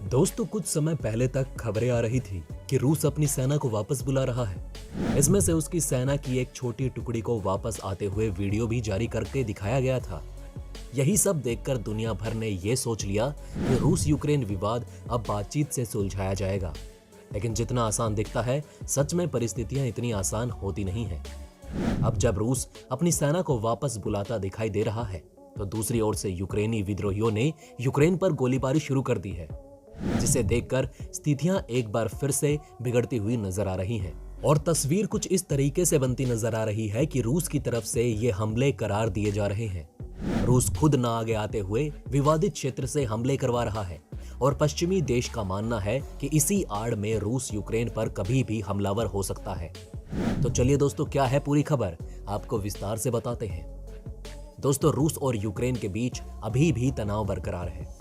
दोस्तों, कुछ समय पहले तक खबरें आ रही थी कि रूस अपनी सेना को वापस बुला रहा है। इसमें से उसकी सेना की एक छोटी टुकड़ी को वापस आते हुए वीडियो भी जारी करके दिखाया गया था। यही सब देखकर दुनिया भर ने यह सोच लिया कि रूस यूक्रेन विवाद अब बातचीत से सुलझाया जाएगा। लेकिन जितना आसान दिखता है, सच में परिस्थितियां इतनी आसान होती नहीं है। अब जब रूस अपनी सेना को वापस बुलाता दिखाई दे रहा है, तो दूसरी ओर से यूक्रेनी विद्रोहियों ने यूक्रेन पर गोलीबारी शुरू कर दी है, जिसे देखकर स्थितियां एक बार फिर से बिगड़ती हुई नजर आ रही हैं। और तस्वीर कुछ इस तरीके से बनती नजर आ रही है कि रूस की तरफ से ये हमले करार दिए जा रहे हैं। रूस खुद न आगे आते हुए विवादित क्षेत्र से हमले करवा रहा है और पश्चिमी देश का मानना है कि इसी आड़ में रूस यूक्रेन पर कभी भी हमलावर हो सकता है। तो चलिए दोस्तों, क्या है पूरी खबर, आपको विस्तार से बताते हैं। दोस्तों, रूस और यूक्रेन के बीच अभी भी तनाव बरकरार है।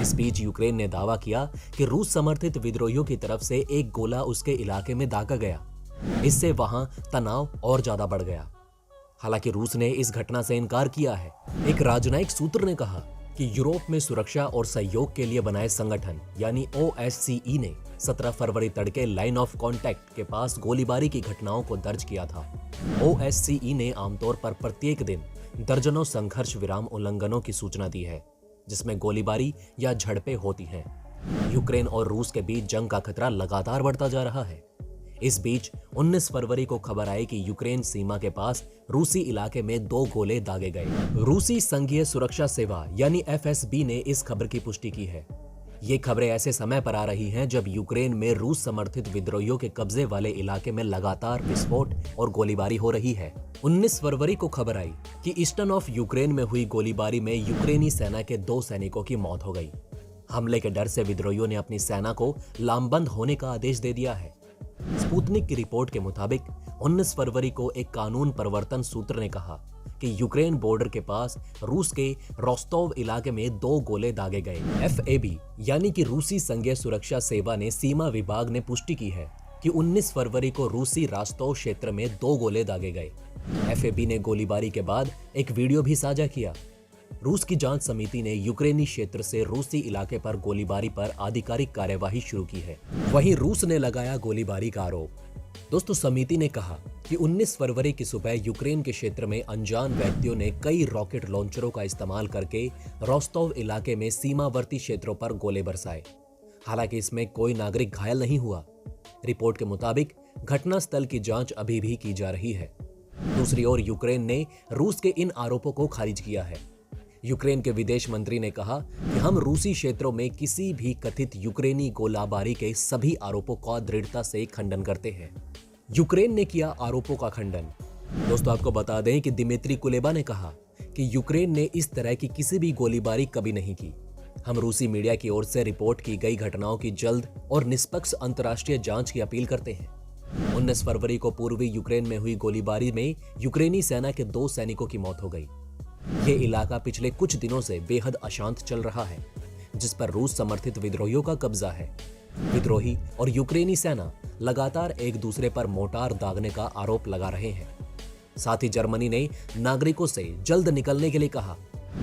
इस बीच यूक्रेन ने दावा किया कि रूस समर्थित विद्रोहियों की तरफ से एक गोला उसके इलाके में दागा गया। इससे वहां तनाव और ज्यादा बढ़ गया। हालांकि रूस ने इस घटना से इनकार किया है। एक राजनयिक सूत्र ने कहा कि यूरोप में सुरक्षा और सहयोग के लिए बनाए संगठन यानी OSCE ने 17 फरवरी तड़के लाइन ऑफ कॉन्टैक्ट के पास गोलीबारी की घटनाओं को दर्ज किया था। OSCE ने आमतौर पर प्रत्येक दिन दर्जनों संघर्ष विराम उल्लंघनों की सूचना दी है, जिसमें गोलीबारी या झड़पें होती हैं। यूक्रेन और रूस के बीच जंग का खतरा लगातार बढ़ता जा रहा है। इस बीच 19 फरवरी को खबर आई कि यूक्रेन सीमा के पास रूसी इलाके में 2 गोले दागे गए। रूसी संघीय सुरक्षा सेवा यानी FSB ने इस खबर की पुष्टि की है। ये खबरें ऐसे समय पर आ रही हैं जब यूक्रेन में रूस समर्थित विद्रोहियों के कब्जे वाले इलाके में लगातार विस्फोट और गोलीबारी हो रही है। 19 फरवरी को खबर आई कि ईस्टर्न ऑफ यूक्रेन में हुई गोलीबारी में यूक्रेनी सेना के 2 सैनिकों की मौत हो गई। हमले के डर से विद्रोहियों ने अपनी सेना को लामबंद होने का आदेश दे दिया है। स्पुतनिक की रिपोर्ट के मुताबिक 19 फरवरी को एक कानून प्रवर्तन सूत्र ने कहा कि यूक्रेन बॉर्डर के पास रूस के रोस्टोव इलाके में 2 गोले दागे गए। FAB यानी कि रूसी संघीय सुरक्षा सेवा ने सीमा विभाग ने पुष्टि की है कि 19 फरवरी को रूसी रोस्टोव क्षेत्र में 2 गोले दागे गए। FAB ने गोलीबारी के बाद एक वीडियो भी साझा किया। रूस की जांच समिति ने यूक्रेनी क्षेत्र से रूसी इलाके पर गोलीबारी पर आधिकारिक कार्यवाही शुरू की है। वहीं रूस ने लगाया गोलीबारी का आरोप। दोस्तों, समिति ने कहा कि 19 फरवरी की सुबह यूक्रेन के क्षेत्र में अनजान व्यक्तियों ने कई रॉकेट लॉन्चरों का इस्तेमाल करके रोस्टोव इलाके में सीमावर्ती क्षेत्रों पर गोले बरसाए। हालांकि इसमें कोई नागरिक घायल नहीं हुआ। रिपोर्ट के मुताबिक घटनास्थल की जांच अभी भी की जा रही है। दूसरी ओर यूक्रेन ने रूस के इन आरोपों को खारिज किया है। यूक्रेन के विदेश मंत्री ने कहा कि हम रूसी क्षेत्रों में किसी भी कथित यूक्रेनी गोलाबारी के सभी आरोपों का दृढ़ता से खंडन करते हैं। यूक्रेन ने किया आरोपों का खंडन। दोस्तों, आपको बता दें कि दिमित्री कुलेबा ने कहा कि यूक्रेन ने इस तरह की किसी भी गोलीबारी कभी नहीं की। हम रूसी मीडिया की ओर से रिपोर्ट की गई घटनाओं की जल्द और निष्पक्ष अंतर्राष्ट्रीय जांच की अपील करते हैं। 19 फरवरी को पूर्वी यूक्रेन में हुई गोलीबारी में यूक्रेनी सेना के 2 सैनिकों की मौत हो गई। ये इलाका पिछले कुछ दिनों से बेहद अशांत चल रहा है, जिस पर रूस समर्थित विद्रोहियों का कब्जा है। विद्रोही और यूक्रेनी सेना लगातार एक दूसरे पर मोर्टार दागने का आरोप लगा रहे हैं। साथ ही जर्मनी ने नागरिकों से जल्द निकलने के लिए कहा।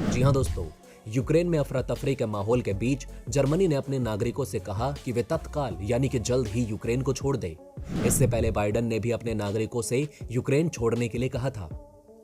जी हां दोस्तों, यूक्रेन में अफरा तफरी के माहौल के बीच जर्मनी ने अपने नागरिकों से कहा कि वे तत्काल यानी कि जल्द ही यूक्रेन को छोड़ दें। इससे पहले बाइडेन ने भी अपने नागरिकों से यूक्रेन छोड़ने के लिए कहा था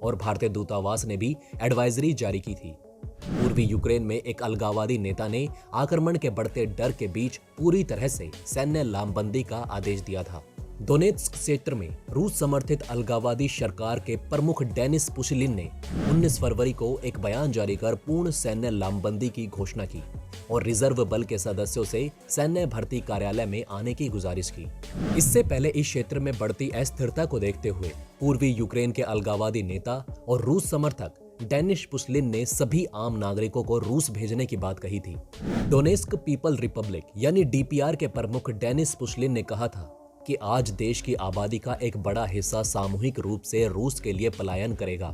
और भारतीय दूतावास ने भी एडवाइजरी जारी की थी। पूर्वी यूक्रेन में एक अलगाववादी नेता ने आक्रमण के बढ़ते डर के बीच पूरी तरह से सैन्य लामबंदी का आदेश दिया था। दोनेत्स्क क्षेत्र में रूस समर्थित अलगाववादी सरकार के प्रमुख डेनिस पुशलिन ने 19 फरवरी को एक बयान जारी कर पूर्ण सैन्य लामबंदी की घोषणा की और रिजर्व बल के सदस्यों से सैन्य भर्ती कार्यालय में आने की गुजारिश की। इससे पहले इस क्षेत्र में बढ़ती अस्थिरता को देखते हुए पूर्वी यूक्रेन के अलगाववादी नेता और रूस समर्थक डेनिस पुशलिन ने सभी आम नागरिकों को रूस भेजने की बात कही थी। डोनेस्क पीपल रिपब्लिक यानी DPR के प्रमुख डेनिस पुशलिन ने कहा था कि आज देश की आबादी का एक बड़ा हिस्सा सामूहिक रूप से रूस के लिए पलायन करेगा।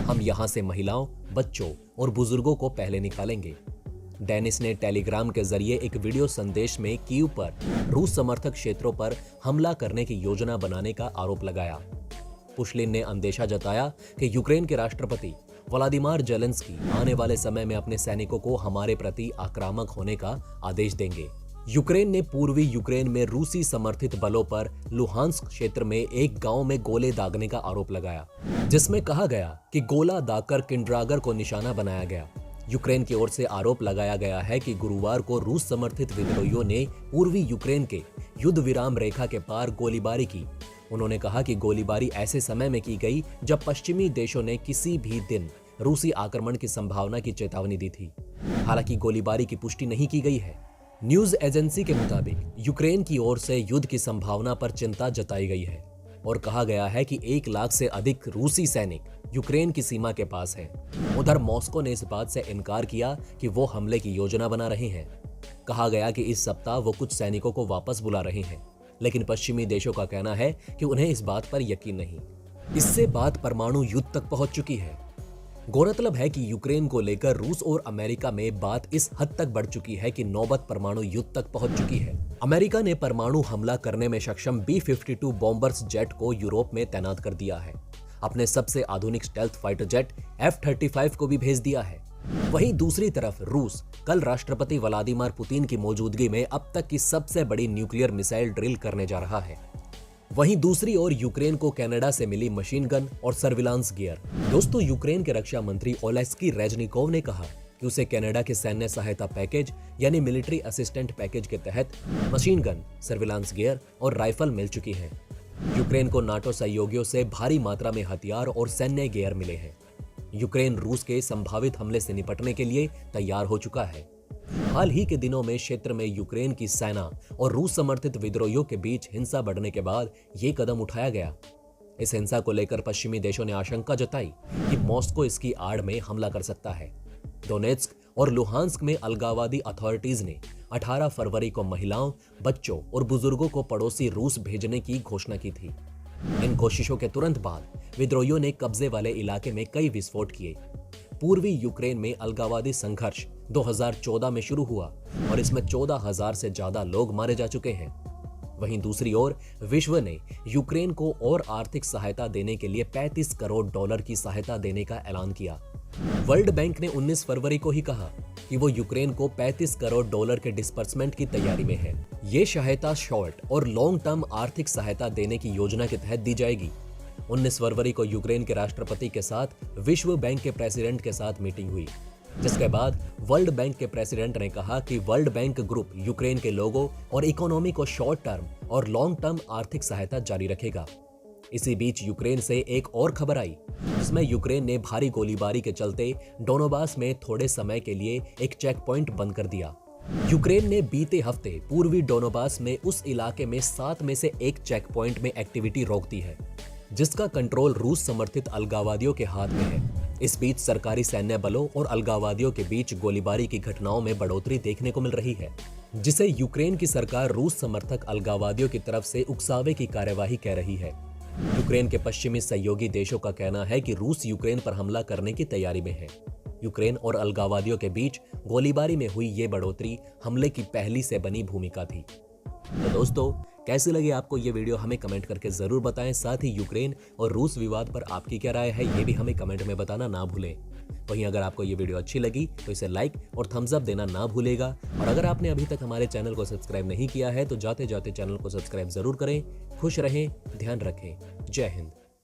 हम यहां से महिलाओं, बच्चों और बुजुर्गों को पहले निकालेंगे। डेनिस ने टेलीग्राम के जरिए एक वीडियो संदेश में कीव पर रूस समर्थक क्षेत्रों पर हमला करने की योजना बनाने का आरोप लगाया। पुशलिन ने अंदेशा जताया कि यूक्रेन के राष्ट्रपति व्लादिमीर जेलेंस्की आने वाले समय में अपने सैनिकों को हमारे प्रति आक्रामक होने का आदेश देंगे। यूक्रेन ने पूर्वी यूक्रेन में रूसी समर्थित बलों पर लुहांस्क क्षेत्र में एक गांव में गोले दागने का आरोप लगाया, जिसमें कहा गया कि गोला दागकर किंड्रागर को निशाना बनाया गया। यूक्रेन की ओर से आरोप लगाया गया है कि गुरुवार को रूस समर्थित विद्रोहियों ने पूर्वी यूक्रेन के युद्ध विराम रेखा के पार गोलीबारी की। उन्होंने कहा कि गोलीबारी ऐसे समय में की गई जब पश्चिमी देशों ने किसी भी दिन रूसी आक्रमण की संभावना की चेतावनी दी थी। हालांकि गोलीबारी की पुष्टि नहीं की गई है। न्यूज एजेंसी के मुताबिक यूक्रेन की ओर से युद्ध की संभावना पर चिंता जताई गई है और कहा गया है कि 1 लाख से अधिक रूसी सैनिक यूक्रेन की सीमा के पास हैं। उधर मॉस्को ने इस बात से इनकार किया कि वो हमले की योजना बना रहे हैं। कहा गया कि इस सप्ताह वो कुछ सैनिकों को वापस बुला रहे हैं, लेकिन पश्चिमी देशों का कहना है कि उन्हें इस बात पर यकीन नहीं। इससे बात परमाणु युद्ध तक पहुंच चुकी है। गौरतलब है कि यूक्रेन को लेकर रूस और अमेरिका में बात इस हद तक बढ़ चुकी है कि नौबत परमाणु युद्ध तक पहुंच चुकी है। अमेरिका ने परमाणु हमला करने में सक्षम B-52 बॉम्बर्स जेट को यूरोप में तैनात कर दिया है। अपने सबसे आधुनिक स्टेल्थ फाइटर जेट F-35 को भी भेज दिया है। वहीं दूसरी तरफ रूस कल राष्ट्रपति व्लादिमीर पुतिन की मौजूदगी में अब तक की सबसे बड़ी न्यूक्लियर मिसाइल ड्रिल करने जा रहा है। वहीं दूसरी ओर यूक्रेन को कनाडा से मिली मशीन गन और सर्विलांस गियर। दोस्तों, यूक्रेन के रक्षा मंत्री ओलेस्की रेजनिकोव ने कहा कि उसे कनाडा के सैन्य सहायता पैकेज यानी मिलिट्री असिस्टेंट पैकेज के तहत मशीन गन, सर्विलांस गियर और राइफल मिल चुकी हैं। यूक्रेन को नाटो सहयोगियों से भारी मात्रा में हथियार और सैन्य गियर मिले हैं। यूक्रेन रूस के संभावित हमले से निपटने के लिए तैयार हो चुका है। हाल ही के दिनों में क्षेत्र में यूक्रेन की सेना और रूस समर्थित विद्रोहियों के बीच हिंसा बढ़ने के बाद ये कदम उठाया गया। इस हिंसा को लेकर पश्चिमी देशों ने आशंका जताई कि मॉस्को इसकी आड़ में हमला कर सकता है। डोनेट्स्क और लुहांस्क में अलगाववादी अथॉरिटीज ने 18 फरवरी को महिलाओं, बच्चों और बुजुर्गों को पड़ोसी रूस भेजने की घोषणा की थी। इन कोशिशों के तुरंत बाद विद्रोहियों ने कब्जे वाले इलाके में कई विस्फोट किए। पूर्वी यूक्रेन में अलगाववादी संघर्ष 2014 में शुरू हुआ और इसमें 14,000 से ज्यादा लोग मारे जा चुके हैं। वहीं दूसरी ओर विश्व ने यूक्रेन को और आर्थिक सहायता देने के लिए $35 करोड़ की सहायता देने का ऐलान किया। वर्ल्ड बैंक ने 19 फरवरी को ही कहा कि वो यूक्रेन को $35 करोड़ के डिस्बर्समेंट की तैयारी में है। ये सहायता शॉर्ट और लॉन्ग टर्म आर्थिक सहायता देने की योजना के तहत दी जाएगी। 19 फरवरी को यूक्रेन के राष्ट्रपति के साथ विश्व बैंक के प्रेसिडेंट के साथ मीटिंग हुई, जिसके बाद वर्ल्ड बैंक के प्रेसिडेंट ने कहा कि वर्ल्ड बैंक ग्रुप यूक्रेन के लोगों और इकोनॉमी को शॉर्ट टर्म और लॉन्ग टर्म आर्थिक सहायता जारी रखेगा। इसी बीच यूक्रेन से एक और खबर आई, जिसमें यूक्रेन ने भारी गोलीबारी के चलते डोनबास में थोड़े समय के लिए एक चेक पॉइंट बंद कर दिया। यूक्रेन ने बीते हफ्ते पूर्वी डोनबास में उस इलाके में 7 में से एक चेक पॉइंट में एक्टिविटी रोक दी है, जिसका कंट्रोल रूस समर्थित अलगाववादियों के हाथ में है। इस बीच सरकारी सैन्य बलों और अलगाववादियों के बीच गोलीबारी की घटनाओं में बढ़ोतरी देखने को मिल रही है, जिसे यूक्रेन की सरकार रूस समर्थक अलगाववादियों की तरफ से उकसावे की कार्यवाही कह रही है। यूक्रेन के पश्चिमी सहयोगी देशों का कहना है कि रूस यूक्रेन पर हमला करने की तैयारी में है। यूक्रेन और अलगाववादियों के बीच गोलीबारी में हुई ये बढ़ोतरी हमले की पहली से बनी भूमिका थी। तो दोस्तों, कैसी लगी आपको ये वीडियो हमें कमेंट करके जरूर बताएं। साथ ही यूक्रेन और रूस विवाद पर आपकी क्या राय है ये भी हमें कमेंट में बताना ना भूलें। वहीं अगर आपको ये वीडियो अच्छी लगी तो इसे लाइक और थम्स अप देना ना भूलेगा। और अगर आपने अभी तक हमारे चैनल को सब्सक्राइब नहीं किया है तो जाते जाते चैनल को सब्सक्राइब जरूर करें। खुश रहें, ध्यान रखें। जय हिंद।